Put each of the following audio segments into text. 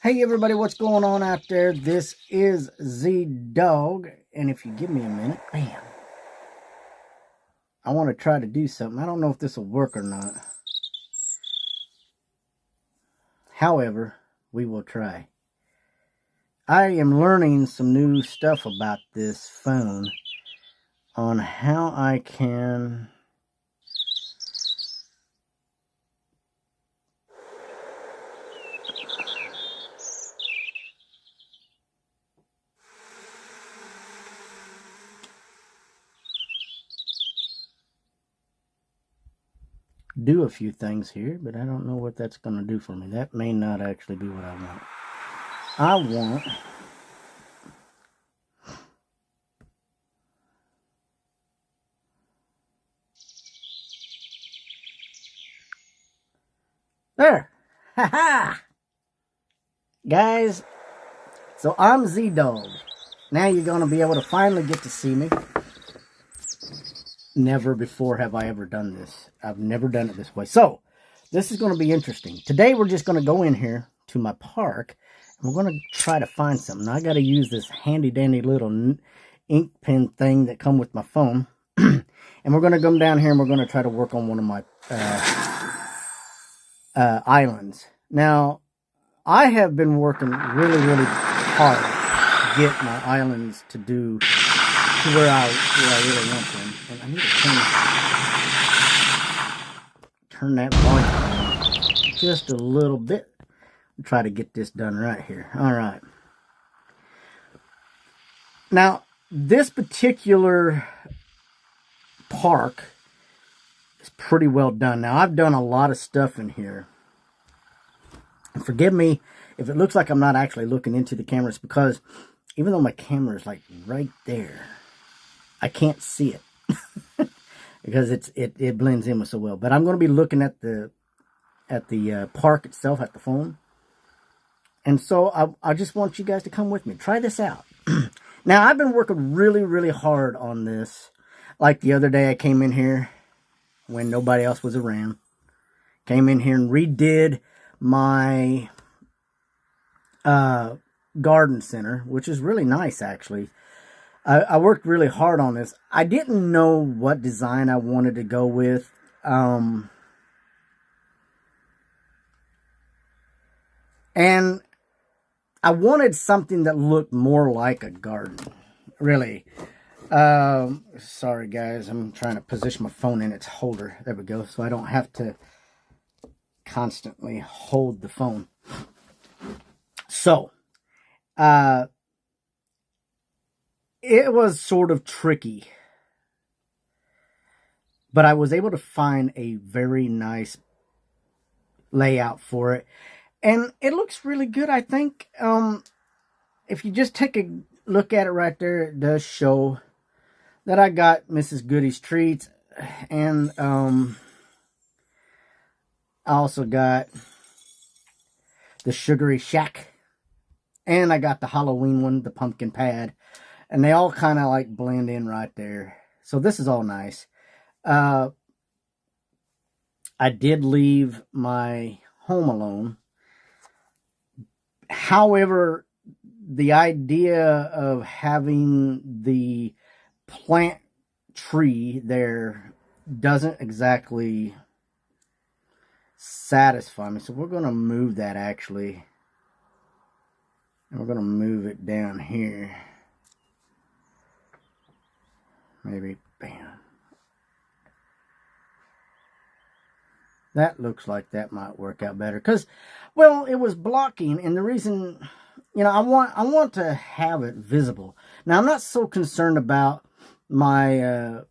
Hey everybody, what's going on out there? This is Z-Dog, and if you give me a minute, bam, I want to try to do something. I don't know if this will work or not. However, we will try. I am learning some new stuff about this phone on how I can do a few things here, but I don't know what that's going to do for me. That may not actually be what I want. I want there. Ha ha! Guys, so I'm Z-Dog. Now you're going to be able to finally get to see me. Never before have I ever done this. I've never done it this way. So, this is going to be interesting. Today we're just going to go in here to my park. And we're going to try to find something. Now, I got to use this handy dandy little ink pen thing that come with my phone. And we're going to come down here and we're going to try to work on one of my islands. Now, I have been working really, really hard to get my islands to do to where I really want them. And I need to turn that volume down just a little bit. Try to get this done right here. All right. Now, this particular park is pretty well done. Now, I've done a lot of stuff in here. And forgive me if it looks like I'm not actually looking into the cameras, because even though my camera is like right there, I can't see it because it blends in so well. But I'm going to be looking at the park itself, at the phone. And so I just want you guys to come with me. Try this out. Now, I've been working really, really hard on this. Like the other day, I came in here when nobody else was around. Came in here and redid my garden center, which is really nice, actually. I worked really hard on this. I didn't know what design I wanted to go with. And I wanted something that looked more like a garden. Really. Sorry, guys. I'm trying to position my phone in its holder. There we go. So I don't have to constantly hold the phone. So, it was sort of tricky, but I was able to find a very nice layout for it, and it looks really good. I think if you just take a look at it right there, it does show that I got Mrs. Goody's treats, and I also got the Sugary Shack, and I got the Halloween one, the pumpkin pad. And they all kind of like blend in right there. So this is all nice. I did leave my home alone. However, the idea of having the plant tree there doesn't exactly satisfy me. So we're going to move that, actually. And we're going to move it down here. Maybe, bam. That looks like that might work out better. Because, well, it was blocking. And the reason, you know, I want to have it visible. Now, I'm not so concerned about my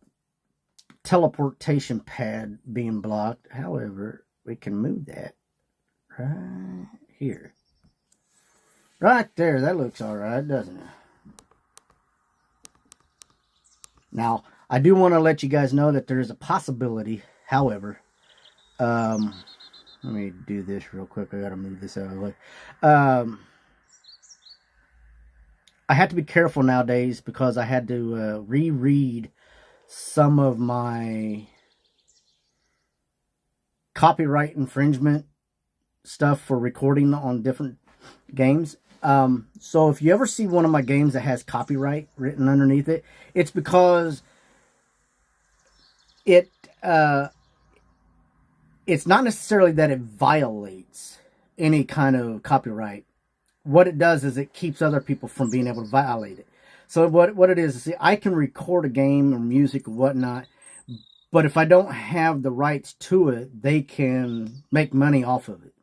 teleportation pad being blocked. However, we can move that right here. Right there. That looks all right, doesn't it? Now, I do want to let you guys know that there is a possibility, however, let me do this real quick. I got to move this out of the way. I have to be careful nowadays because I had to reread some of my copyright infringement stuff for recording on different games. So if you ever see one of my games that has copyright written underneath it, it's because it it's not necessarily that it violates any kind of copyright. What it does is it keeps other people from being able to violate it. So what it is, see, I can record a game or music or whatnot, but if I don't have the rights to it, they can make money off of it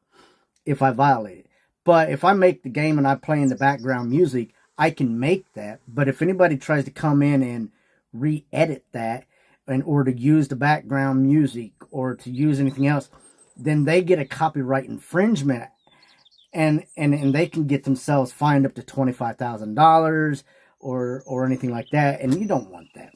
if I violate it. But if I make the game and I play in the background music, I can make that. But if anybody tries to come in and re-edit that in order to use the background music or to use anything else, then they get a copyright infringement, and they can get themselves fined up to $25,000 or anything like that, and you don't want that.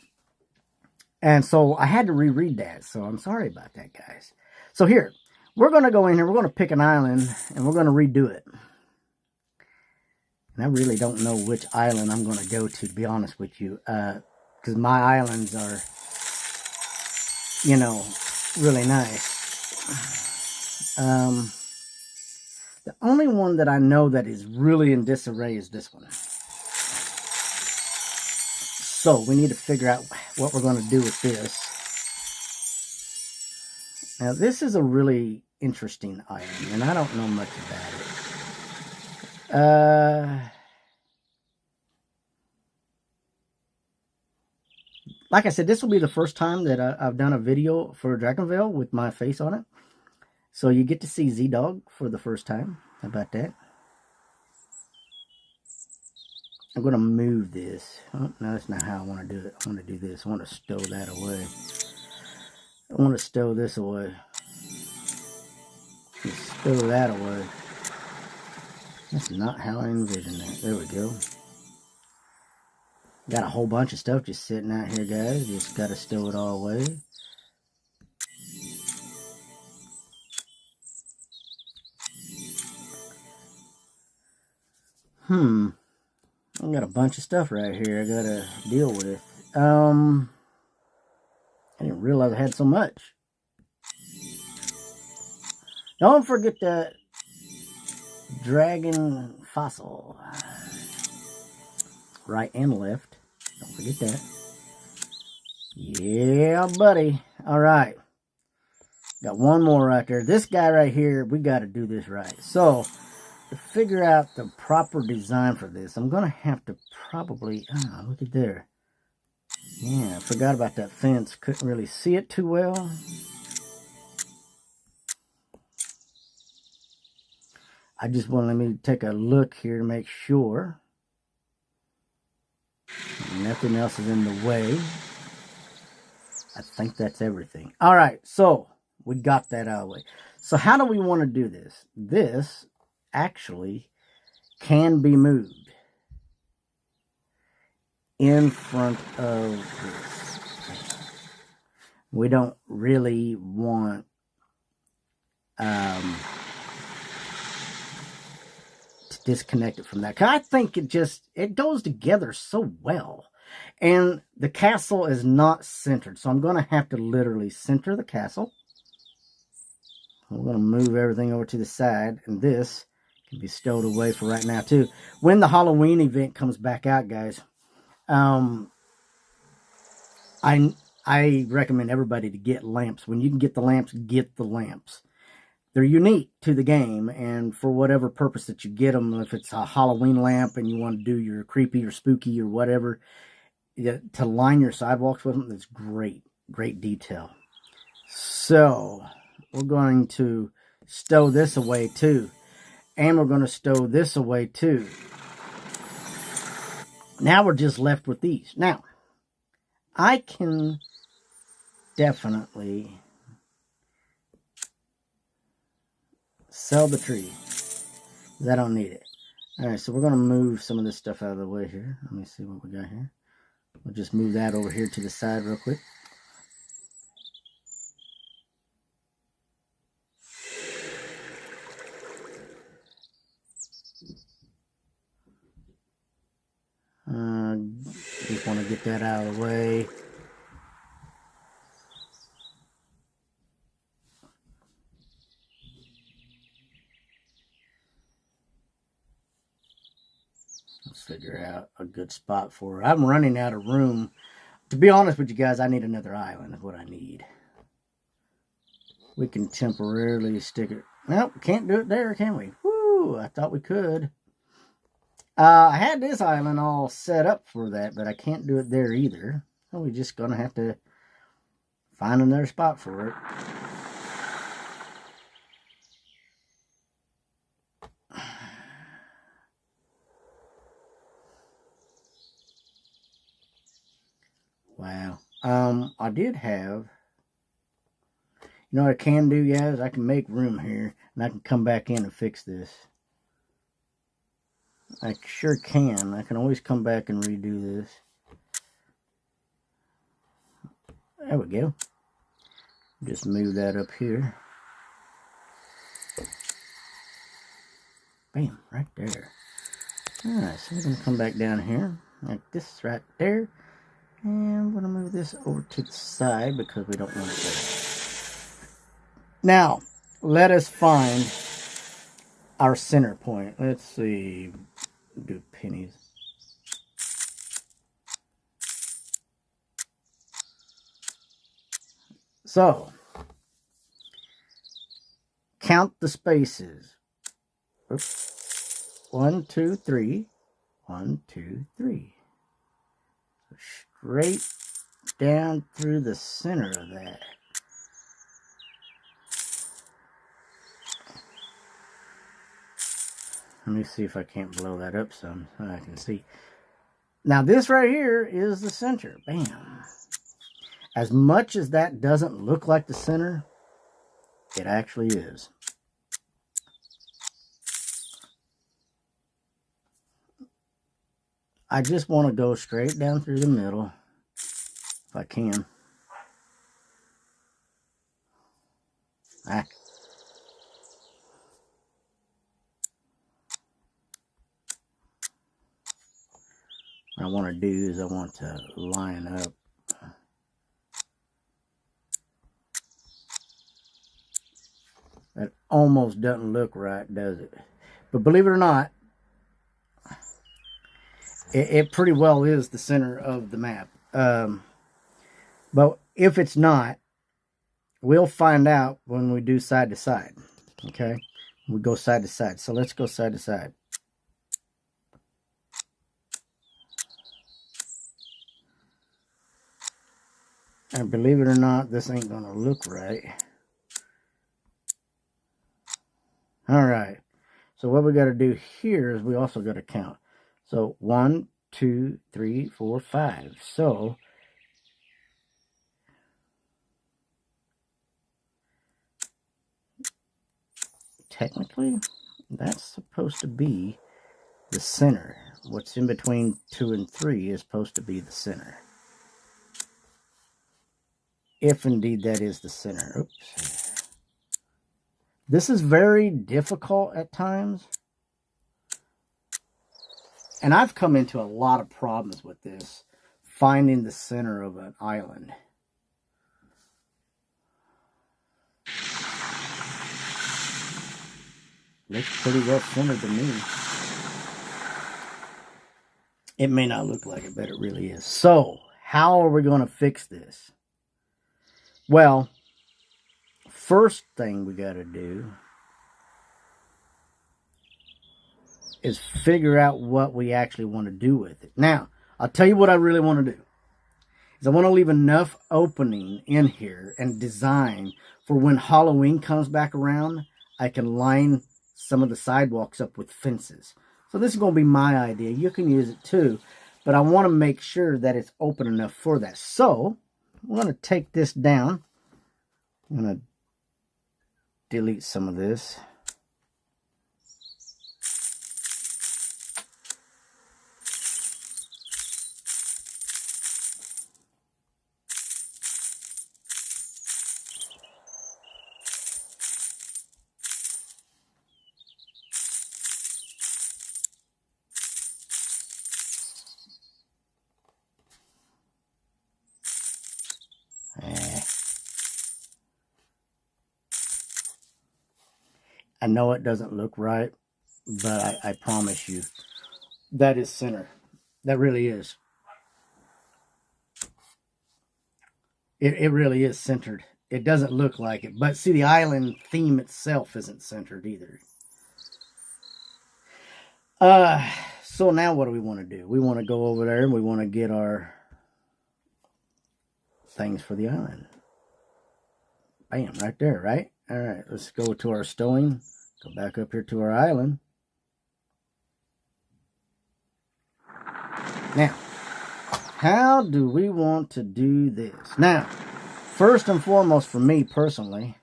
And so I had to reread that, so I'm sorry about that, guys. So here, we're going to go in here, we're going to pick an island, and we're going to redo it. And I really don't know which island I'm going to go to be honest with you, because my islands are, you know, really nice. The only one that I know that is really in disarray is this one. So we need to figure out what we're going to do with this. Now this is a really interesting item, and I don't know much about it. Like I said, this will be the first time that I've done a video for DragonVale with my face on it. So you get to see Z-Dog for the first time. How about that? I'm going to move this. Oh, no, that's not how I want to do it. I want to do this. I want to stow that away. I want to stow this away. Just stow that away. That's not how I envisioned that. There we go. Got a whole bunch of stuff just sitting out here, guys. Just got to stow it all away. I got a bunch of stuff right here I gotta deal with. I didn't realize I had so much. Don't forget that dragon fossil. Right and left. Don't forget that. Yeah, buddy. Alright. Got one more right there. This guy right here, we got to do this right. So, to figure out the proper design for this, I'm going to have to probably... Oh, look at there. Yeah, I forgot about that fence. Couldn't really see it too well. I just want to let me take a look here to make sure nothing else is in the way. I think that's everything. All right, so we got that out of the way. So how do we want to do this? This actually can be moved in front of this. We don't really want to disconnect it from that. 'Cause I think it goes together so well. And the castle is not centered. So I'm going to have to literally center the castle. We're going to move everything over to the side. And this can be stowed away for right now too. When the Halloween event comes back out, guys, I recommend everybody to get lamps. When you can get the lamps, get the lamps. They're unique to the game, and for whatever purpose that you get them, if it's a Halloween lamp and you want to do your creepy or spooky or whatever, to line your sidewalks with them, that's great. Great detail. So, we're going to stow this away too. And we're going to stow this away too. Now we're just left with these. Now, I can definitely sell the tree. I don't need it. Alright, so we're going to move some of this stuff out of the way here. Let me see what we got here. We'll just move that over here to the side real quick. Just want to get that out of the way. figure out a good spot for it. I'm running out of room. To be honest with you guys, I need another island is what I need. We can temporarily stick it. Nope, can't do it there, can we? Woo, I thought we could. I had this island all set up for that, but I can't do it there either. So we're just going to have to find another spot for it. Wow. I did have... You know what I can do, guys? I can make room here, and I can come back in and fix this. I sure can. I can always come back and redo this. There we go. Just move that up here. Bam, right there. Alright, so we're going to come back down here, like this right there. And we're going to move this over to the side because we don't want it there. Now, let us find our center point. Let's see. Do pennies. So, count the spaces. Oops. 1, 2, 3. 1, 2, 3. So straight down through the center of that. Let me see if I can't blow that up some so I can see. Now this right here is the center. Bam. As much as that doesn't look like the center, it actually is. I just want to go straight down through the middle, if I can. What I want to do is I want to line up. That almost doesn't look right, does it? But believe it or not, it pretty well is the center of the map. But if it's not, we'll find out when we do side to side. Okay? We go side to side. So let's go side to side. And believe it or not, this ain't going to look right. Alright. So what we got to do here is we also got to count. So 1, 2, 3, 4, 5. So technically, that's supposed to be the center. What's in between 2 and 3 is supposed to be the center. If indeed that is the center. Oops. This is very difficult at times. And I've come into a lot of problems with this. Finding the center of an island. Looks pretty well centered to me. It may not look like it, but it really is. So, how are we going to fix this? Well, first thing we got to do is figure out what we actually want to do with it. Now, I'll tell you what I really want to do. Is I want to leave enough opening in here and design for when Halloween comes back around, I can line some of the sidewalks up with fences. So this is going to be my idea. You can use it too, but I want to make sure that it's open enough for that. So, we're going to take this down. I'm going to delete some of this. I know it doesn't look right, but I promise you, That is center. That really is. It really is centered. It doesn't look like it. But see, the island theme itself isn't centered either. So now what do we want to do? We want to go over there and we want to get our things for the island. Bam, right there, right? All right, let's go to our stowing. Go back up here to our island. Now, how do we want to do this? Now, first and foremost for me personally,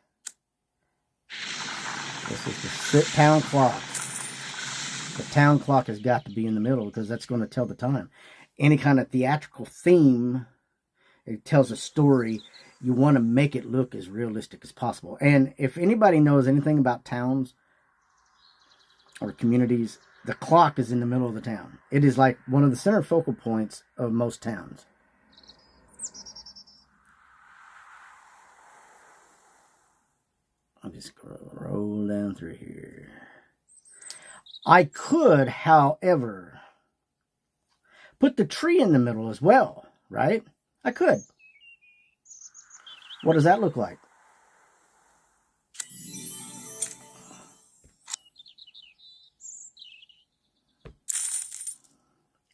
this is the town clock. The town clock has got to be in the middle because that's going to tell the time. Any kind of theatrical theme, it tells a story. You want to make it look as realistic as possible. And if anybody knows anything about towns or communities, the clock is in the middle of the town. It is like one of the center focal points of most towns. I'll just roll down through here. I could, however, put the tree in the middle as well, right? I could. What does that look like?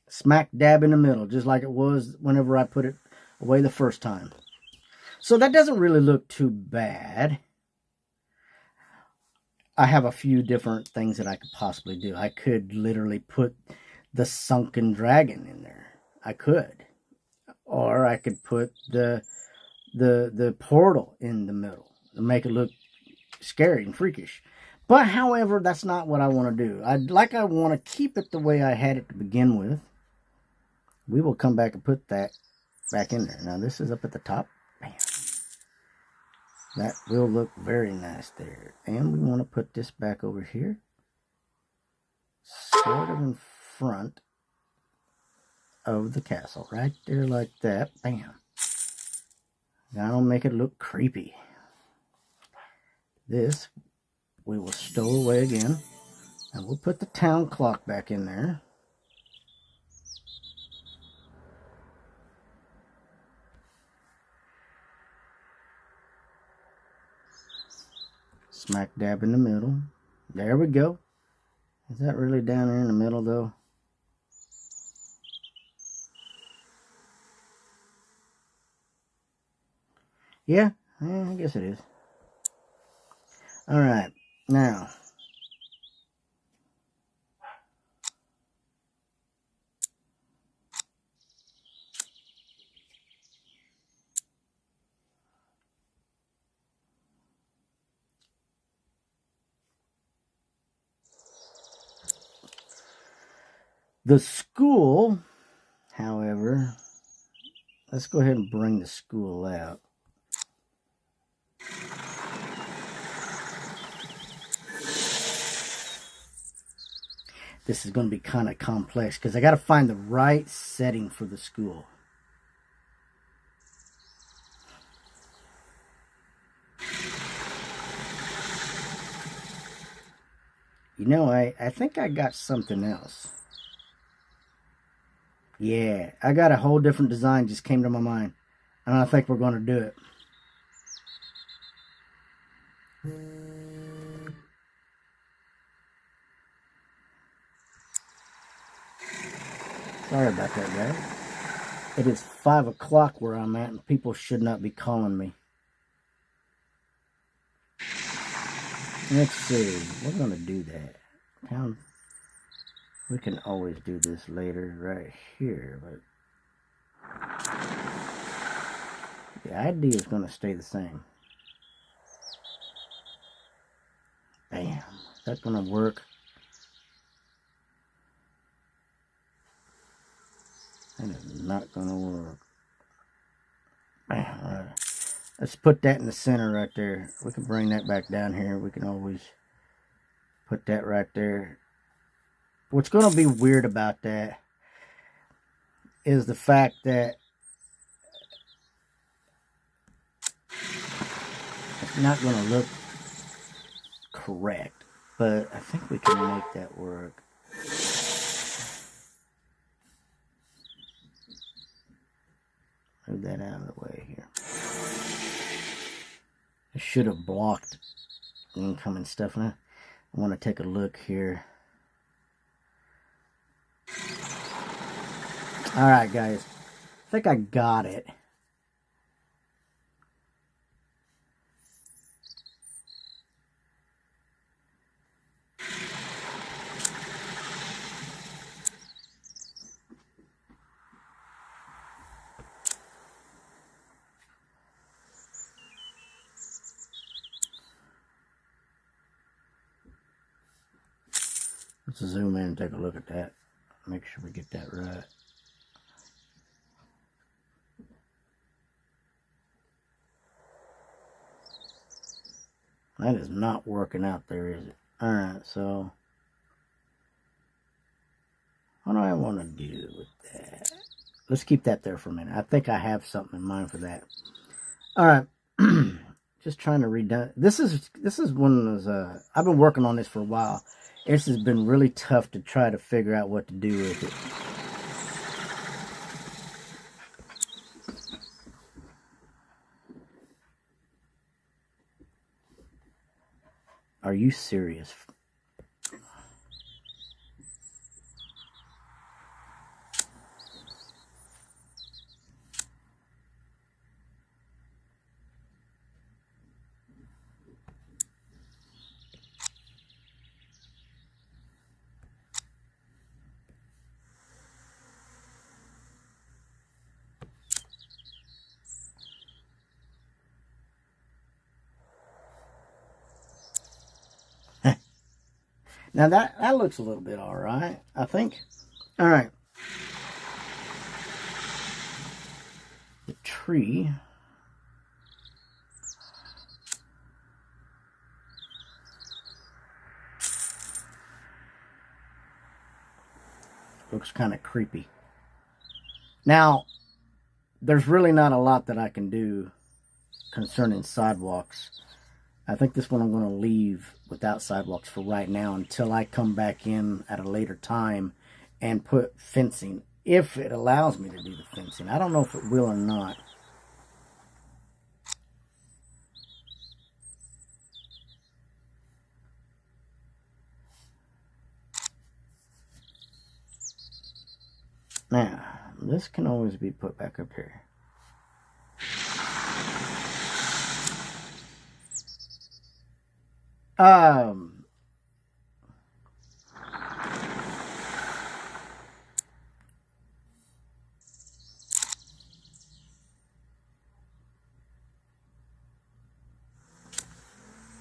Smack dab in the middle, just like it was whenever I put it away the first time. So that doesn't really look too bad. I have a few different things that I could possibly do. I could literally put the sunken dragon in there. I could. Or I could put the portal in the middle and make it look scary and freakish. But however, that's not what I want to do. I want to keep it the way I had it to begin with. We will come back and put that back in there. Now this is up at the top. Bam. That will look very nice there. And we want to put this back over here. Sort of in front of the castle. Right there like that. Bam. That'll make it look creepy. This we will stow away again. And we'll put the town clock back in there. Smack dab in the middle. There we go. Is that really down there in the middle though? Yeah, I guess it is. Alright, now. The school, however, let's go ahead and bring the school out. This is going to be kind of complex because I got to find the right setting for the school. You know, I think I got something else. Yeah, I got a whole different design just came to my mind. And I think we're going to do it. Sorry about that, guys. It is 5 o'clock where I'm at, and people should not be calling me. Let's see. We're going to do that. Pound. We can always do this later right here, but the idea is going to stay the same. Bam. Is that going to work? That is not going to work. Bam. All right. Let's put that in the center right there. We can bring that back down here. We can always put that right there. What's going to be weird about that is the fact that it's not going to look correct, but I think we can make that work. move that out of the way here. I should have blocked incoming stuff. Now I want to take a look here. Alright guys, I think I got it. Let's zoom in and take a look at that. Make sure we get that right. That is not working out there, is it? Alright, so what do I want to do with that? Let's keep that there for a minute. I think I have something in mind for that. Alright. Just trying to redone. This is one of those, I've been working on this for a while. This has been really tough to try to figure out what to do with it. Are you serious? Now that looks a little bit all right, I think. All right. The tree. Looks kind of creepy. Now, there's really not a lot that I can do concerning sidewalks. I think this one I'm going to leave without sidewalks for right now until I come back in at a later time and put fencing, if it allows me to do the fencing. I don't know if it will or not. Now, this can always be put back up here.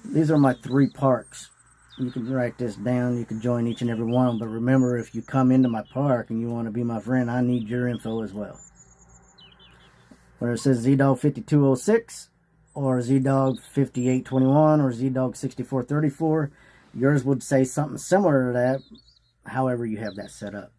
These are my 3 parks. You can write this down. You can join each and every one. But remember, if you come into my park and you want to be my friend, I need your info as well. Whether it says ZDog5206 or ZDog5821 or ZDog6434, yours would say something similar to that, however you have that set up.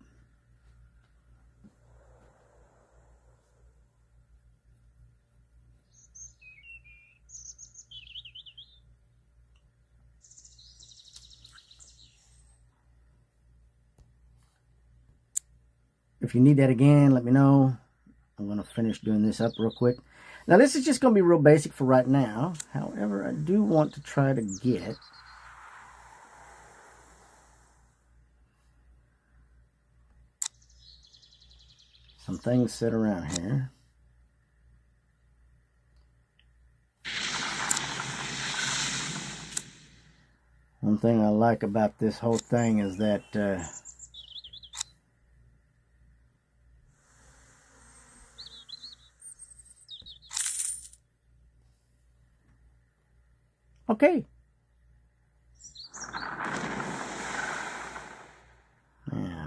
If you need that again, let me know. I'm going to finish doing this up real quick. Now, this is just going to be real basic for right now. However, I do want to try to get some things set around here. One thing I like about this whole thing is that okay. Yeah.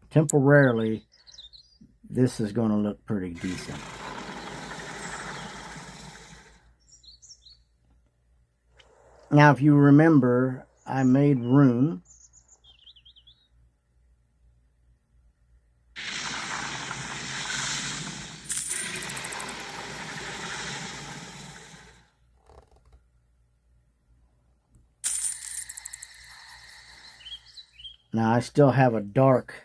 Temporarily, this is going to look pretty decent. Now, if you remember, I made room now. I still have a dark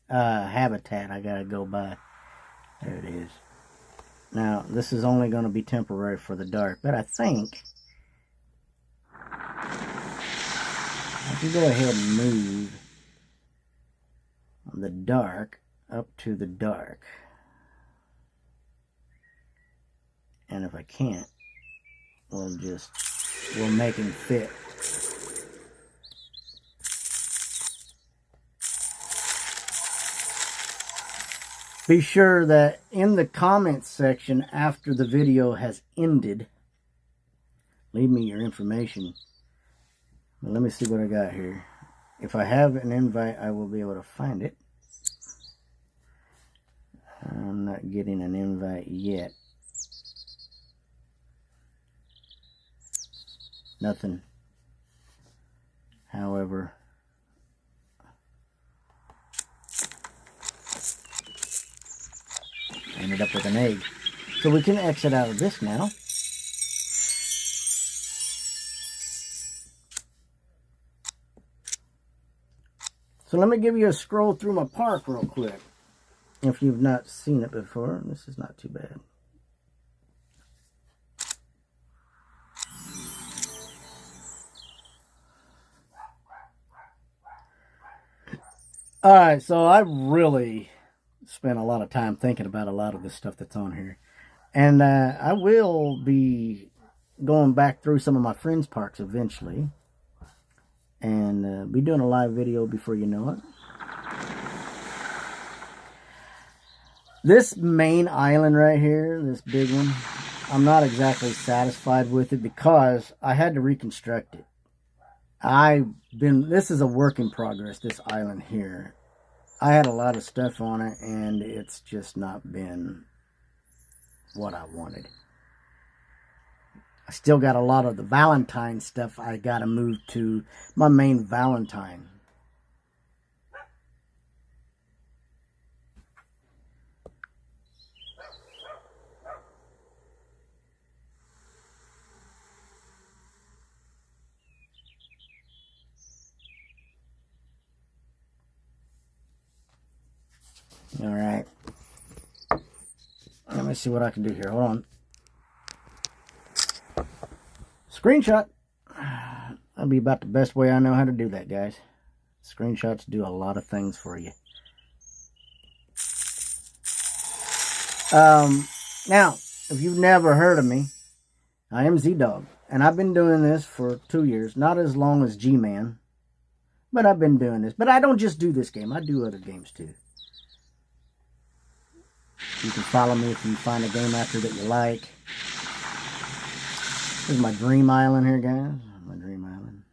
habitat I gotta go by. There it is. Now, this is only going to be temporary for the dark, but I think I can go ahead and move the dark up to the dark. And if I can't, we'll make him fit. Be sure that in the comments section after the video has ended, leave me your information. Let me see what I got here. If I have an invite, I will be able to find it. I'm not getting an invite yet. Nothing. However, I ended up with an egg. So we can exit out of this now. So let me give you a scroll through my park real quick. If you've not seen it before, this is not too bad. Alright, so I really spent a lot of time thinking about a lot of the stuff that's on here. And I will be going back through some of my friends' parks eventually. And be doing a live video before you know it. This main island right here, this big one, I'm not exactly satisfied with it because I had to reconstruct it. This is a work in progress, this island here. I had a lot of stuff on it and it's just not been what I wanted. I still got a lot of the Valentine stuff I gotta move to my main Valentine. Alright. Let me see what I can do here. Hold on. Screenshot. That'll be about the best way I know how to do that, guys. Screenshots do a lot of things for you. Now, if you've never heard of me, I am Z-Dog. And I've been doing this for 2 years. Not as long as G-Man. But I've been doing this. But I don't just do this game. I do other games too. You can follow me if you find a game out there that you like. This is my dream island here, guys. My dream island.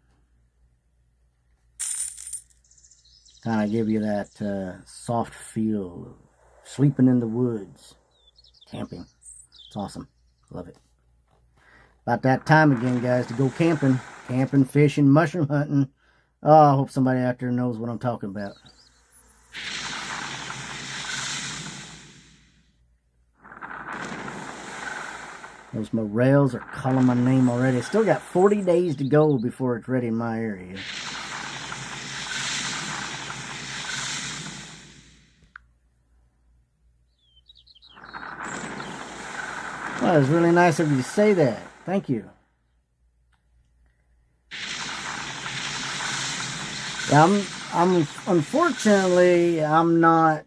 Kind of give you that soft feel of sleeping in the woods. Camping. It's awesome. Love it. About that time again, guys, to go camping. Camping, fishing, mushroom hunting. Oh, I hope somebody out there knows what I'm talking about. Those morels are calling my name already. Still got 40 days to go before it's ready in my area. Well, it's really nice of you to say that. Thank you. Yeah, unfortunately, I'm not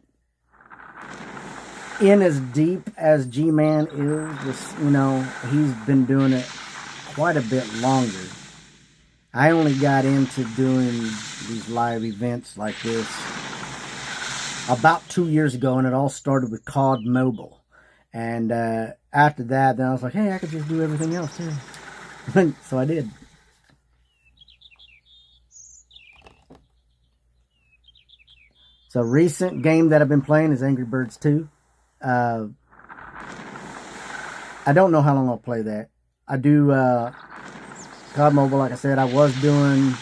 in as deep as G-Man is. You know, he's been doing it quite a bit longer. I only got into doing these live events like this about 2 years ago, and it all started with COD Mobile. And after that, then I was like, hey, I could just do everything else too. So I did. So recent game that I've been playing is Angry Birds 2. I don't know how long I'll play that. I do COD Mobile, like I said. I was doing...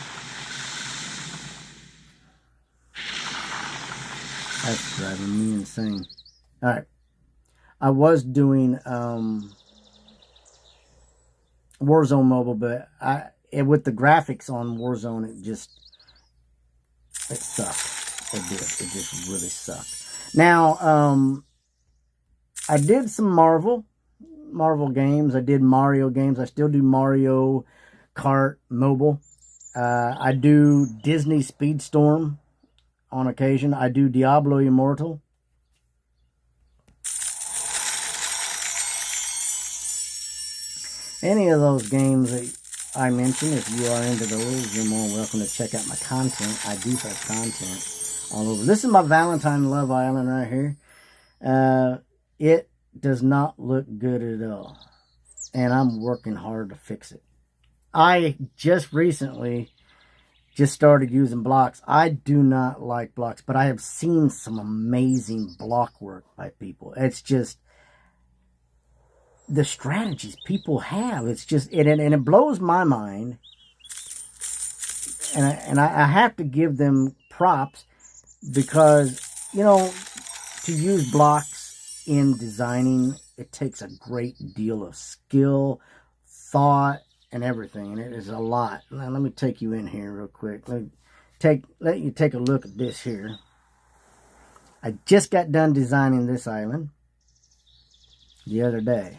That's driving me insane. Alright. I was doing Warzone Mobile, but with the graphics on Warzone, it sucked. It did. It just really sucked. Now, I did some Marvel games. I did Mario games. I still do Mario Kart Mobile. I do Disney Speedstorm on occasion. I do Diablo Immortal. Any of those games that I mentioned, if you are into those, you're more welcome to check out my content. I do have content all over. This is my Valentine Love Island right here. It does not look good at all. And I'm working hard to fix it. I just recently started using blocks. I do not like blocks, but I have seen some amazing block work by people. It's just... the strategies people have, it's just, and it blows my mind, and I have to give them props, because, you know, to use blocks in designing, it takes a great deal of skill, thought, and everything, and it is a lot. Now, let me take you in here real quick. Let you take a look at this here. I just got done designing this island the other day.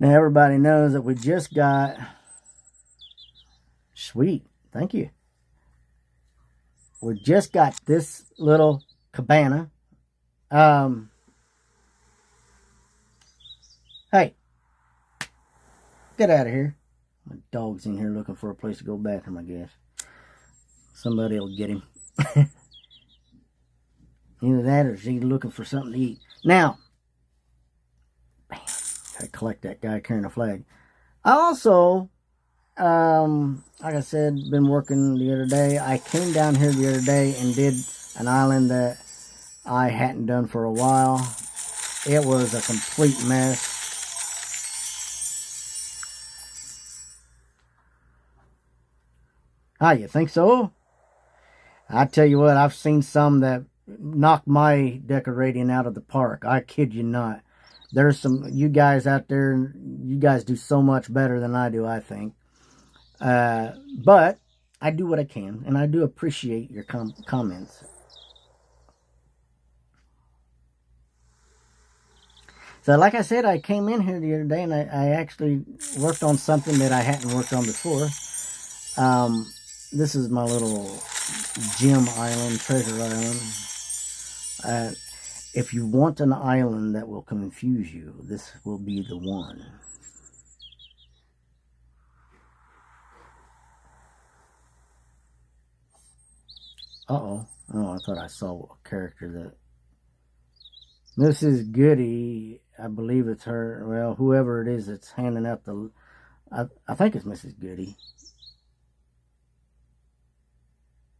Now, everybody knows that we just got... Sweet. Thank you. We just got this little cabana. Hey. Get out of here. My dog's in here looking for a place to go bathroom, I guess. Somebody will get him. Either that or he's looking for something to eat. Now... bam. Gotta collect that guy carrying a flag. I also, like I said, been working the other day. I came down here the other day and did an island that I hadn't done for a while. It was a complete mess. Ah, you think so? I tell you what, I've seen some that knocked my decorating out of the park. I kid you not. There's some, you guys out there, you guys do so much better than I do, I think. But I do what I can, and I do appreciate your comments. So like I said, I came in here the other day, and I actually worked on something that I hadn't worked on before. This is my little gem island, treasure island. If you want an island that will confuse you, this will be the one. Uh-oh. Oh, I thought I saw a character that... Mrs. Goody, I believe it's her. Well, whoever it is that's handing out the... I think it's Mrs. Goody.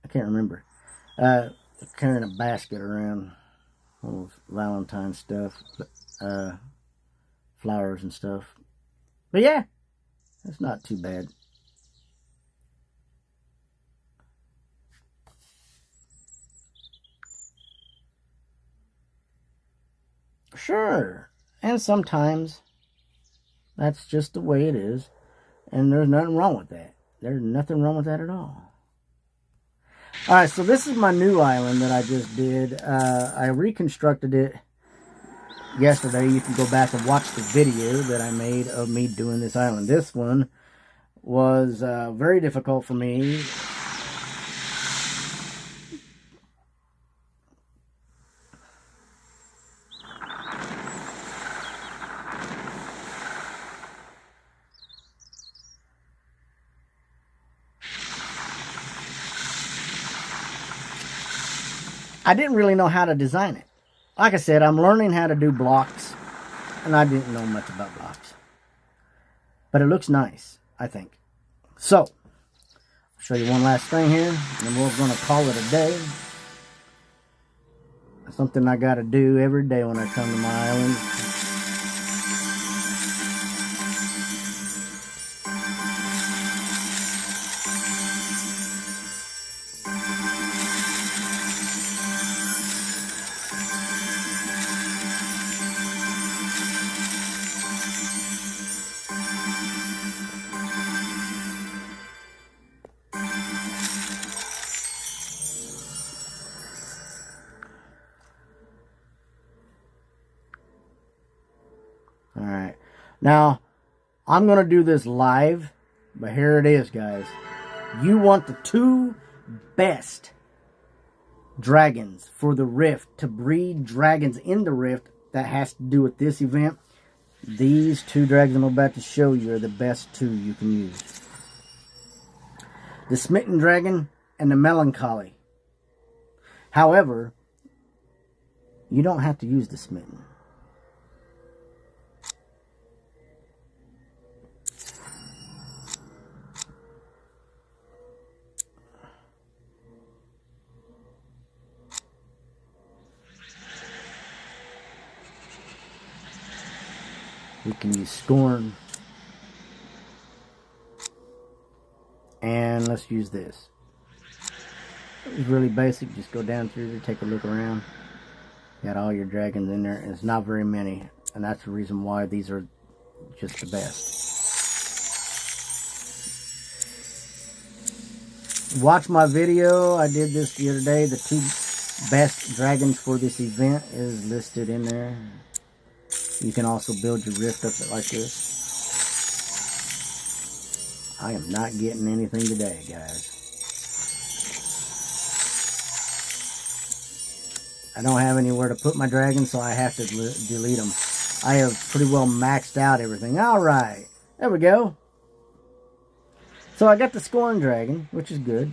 I can't remember. Carrying a basket around. All Valentine stuff, flowers and stuff. But yeah, it's not too bad. Sure, and sometimes that's just the way it is, and there's nothing wrong with that. There's nothing wrong with that at all. Alright, so this is my new island that I just did. I reconstructed it yesterday. You can go back and watch the video that I made of me doing this island. This one was very difficult for me. I didn't really know how to design it. Like I said, I'm learning how to do blocks, and I didn't know much about blocks. But it looks nice, I think. So, Show you one last thing here, and then we're going to call it a day. Something I got to do every day when I come to my island. Alright, now I'm going to do this live, but here it is, guys. You want the 2 best dragons for the Rift, to breed dragons in the Rift that has to do with this event. These 2 dragons I'm about to show you are the best 2 you can use. The Smitten Dragon and the Melancholy. However, you don't have to use the Smitten. We can use Scorn. And let's use this. It's really basic. Just go down through there, take a look around. Got all your dragons in there. It's not very many. And that's the reason why these are just the best. Watch my video. I did this the other day. The 2 best dragons for this event is listed in there. You can also build your Rift up like this. I am not getting anything today, guys. I don't have anywhere to put my dragons, so I have to delete them. I have pretty well maxed out everything. Alright, there we go. So I got the Scorn Dragon, which is good.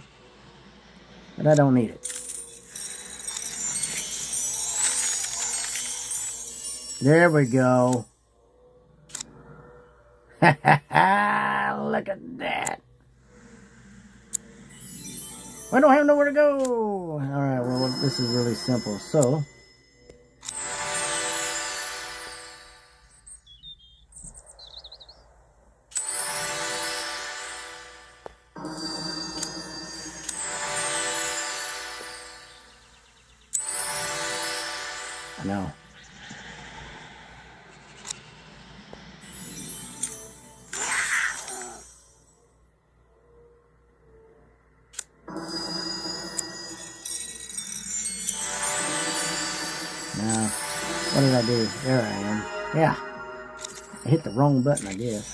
But I don't need it. There we go. Look at that. I don't have nowhere to go. Alright, well, this is really simple. So, no. Now, what did I do? There I am. Yeah. I hit the wrong button, I guess.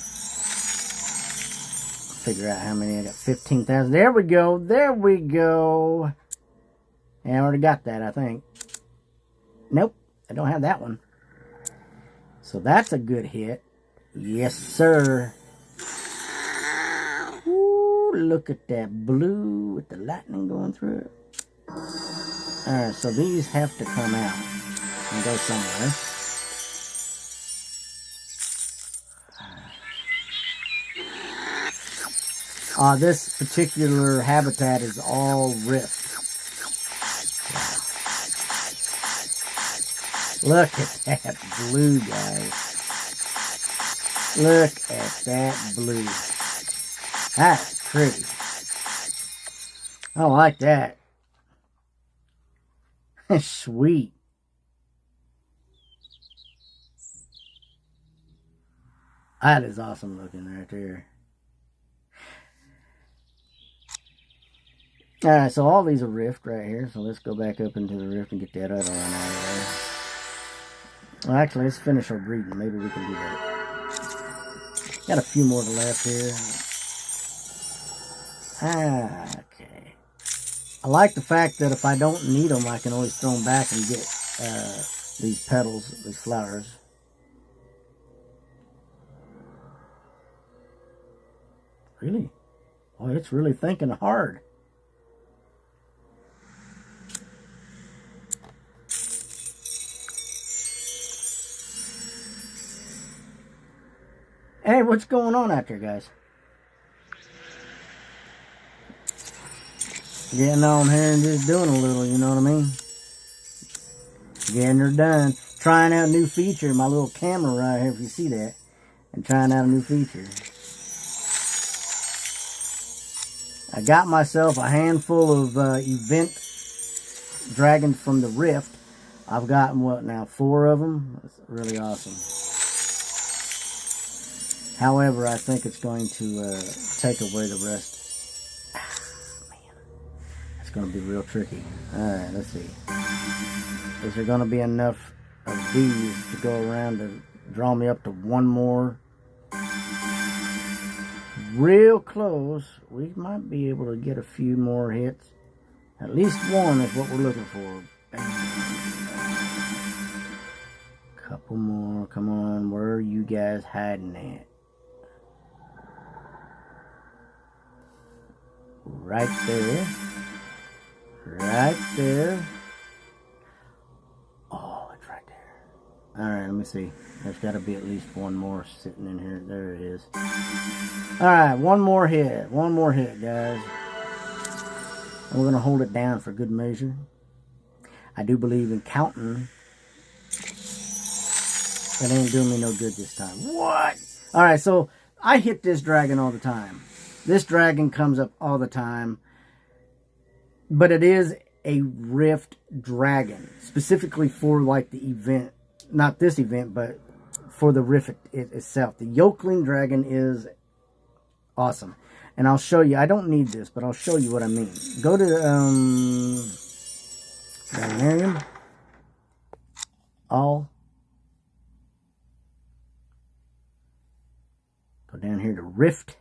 Figure out how many I got. 15,000. There we go. There we go. Yeah, I already got that, I think. Nope. I don't have that one. So that's a good hit. Yes, sir. Ooh, look at that blue with the lightning going through it. Alright, so these have to come out and go somewhere. This particular habitat is all rift. Look at that blue, guys. Look at that blue. That's pretty. I like that. Sweet. That is awesome looking right there. Alright, so all these are rift right here. So let's go back up into the rift and get that other one out of there. Well, actually, let's finish our breeding. Maybe we can do that. Got a few more left here. Okay. I like the fact that if I don't need them, I can always throw them back and get these petals, these flowers. Really? Oh, it's really thinking hard. Hey, what's going on out there, guys? getting on here and just doing a little, you know what I mean? Getting her done. Trying out a new feature. My little camera right here, if you see that. And trying out a new feature. I got myself a handful of event dragons from the Rift. I've gotten, what now, 4 of them? That's really awesome. However, I think it's going to take away the rest. Man. It's going to be real tricky. Alright, let's see. Is there going to be enough of these to go around to draw me up to one more? Real close. We might be able to get a few more hits. At least one is what we're looking for. Couple more. Come on. Where are you guys hiding at? Right there. Right there. Oh, it's right there. Alright, let me see. There's got to be at least one more sitting in here. There it is. Alright, one more hit. One more hit, guys. And we're going to hold it down for good measure. I do believe in counting. It ain't doing me no good this time. What? Alright, so I hit this dragon all the time. This dragon comes up all the time. But it is a Rift dragon. Specifically for like the event. Not this event, but for the Rift itself. The Yokeling dragon is awesome. And I'll show you. I don't need this, but I'll show you what I mean. Go to Dragonarium. All. Go down here to Rift.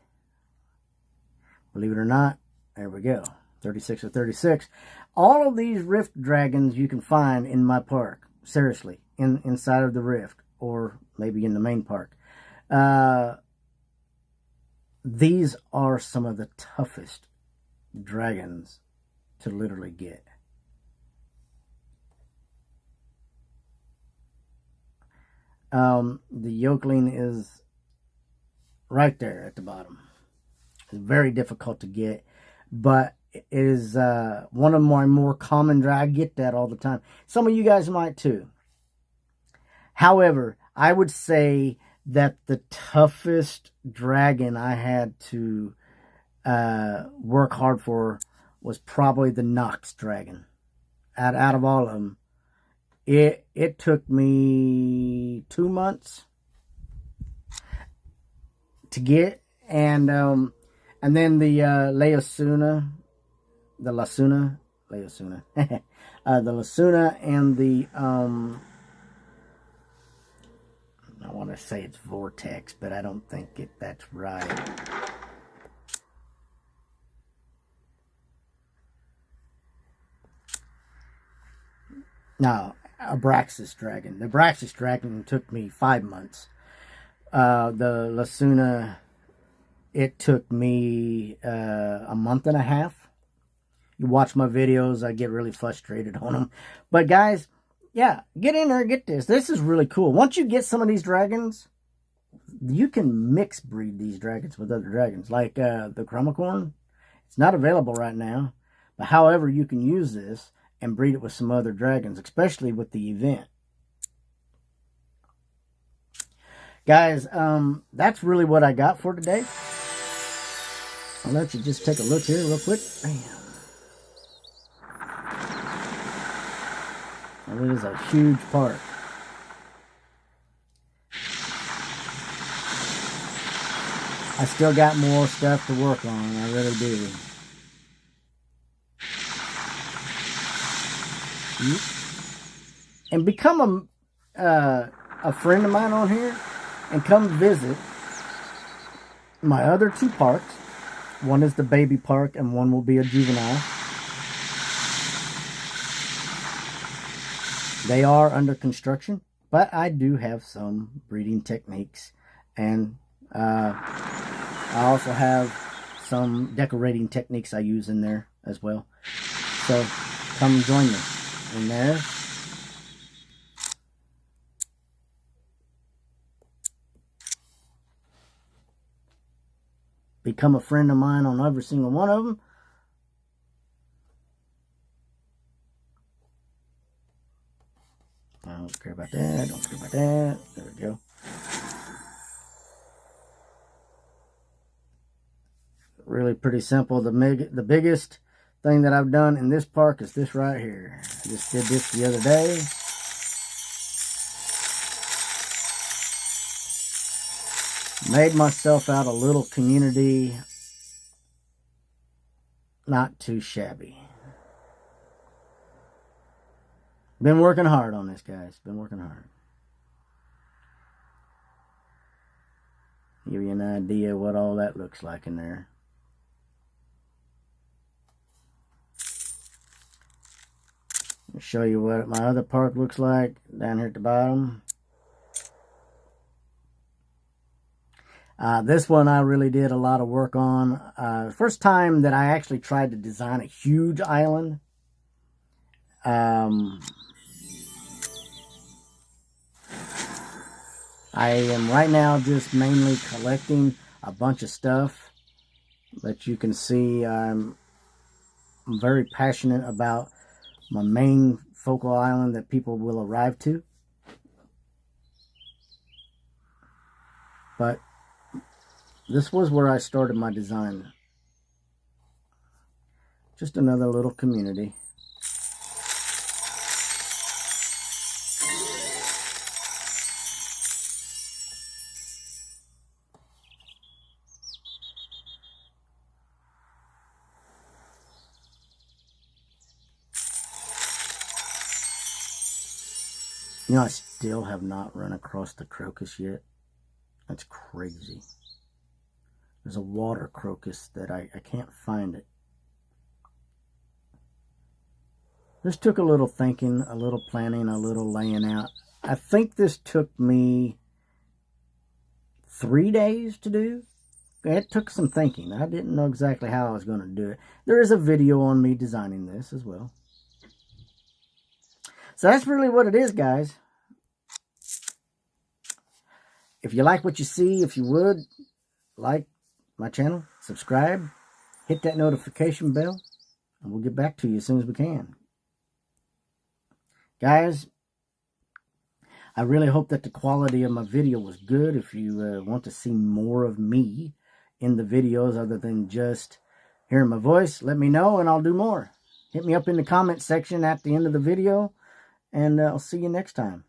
Believe it or not, there we go. 36 of 36. All of these Rift dragons you can find in my park. Seriously. Inside of the Rift. Or maybe in the main park. These are some of the toughest dragons to literally get. The Yokeling is right there at the bottom. It's very difficult to get, but it is one of my more common dragons. I get that all the time. Some of you guys might too. However, I would say that the toughest dragon I had to work hard for was probably the Nox dragon. Out of all of them, it took me 2 months to get, and then the Lasuna and the I want to say it's Vortex, but I don't think that's right. No, Abraxas dragon. The Abraxas dragon took me 5 months. The Lasuna, it took me a month and a half. You watch my videos, I get really frustrated on them. But guys, yeah, get in there and get this. This is really cool. Once you get some of these dragons, you can mix breed these dragons with other dragons. Like the Chromacorn. It's not available right now. But however, you can use this and breed it with some other dragons, especially with the event. Guys, that's really what I got for today. I'll let you just take a look here real quick. Bam. And it is a huge park. I still got more stuff to work on. I really do. And become a friend of mine on here and come visit my other 2 parks. One is the baby park and one will be a juvenile. They are under construction, but I do have some breeding techniques, and I also have some decorating techniques I use in there as well. So come join me in there. Become a friend of mine on every single one of them. Don't care about that. Don't care about that. There we go. Really pretty simple. The biggest thing that I've done in this park is this right here. I just did this the other day. Made myself out a little community. Not too shabby. Been working hard on this, guys. Been working hard. Give you an idea what all that looks like in there. I'll show you what my other park looks like down here at the bottom. This one I really did a lot of work on. First time that I actually tried to design a huge island. I am right now just mainly collecting a bunch of stuff, but you can see I'm very passionate about my main focal island that people will arrive to. But this was where I started my design. Just another little community. You know, I still have not run across the crocus yet. That's crazy. There's a water crocus that I can't find it. This took a little thinking, a little planning, a little laying out. I think this took me 3 days to do. It took some thinking. I didn't know exactly how I was going to do it. There is a video on me designing this as well. So that's really what it is, guys. If you like what you see, if you would, like my channel, subscribe, hit that notification bell, and we'll get back to you as soon as we can. Guys, I really hope that the quality of my video was good. If you want to see more of me in the videos other than just hearing my voice, let me know and I'll do more. Hit me up in the comment section at the end of the video, and I'll see you next time.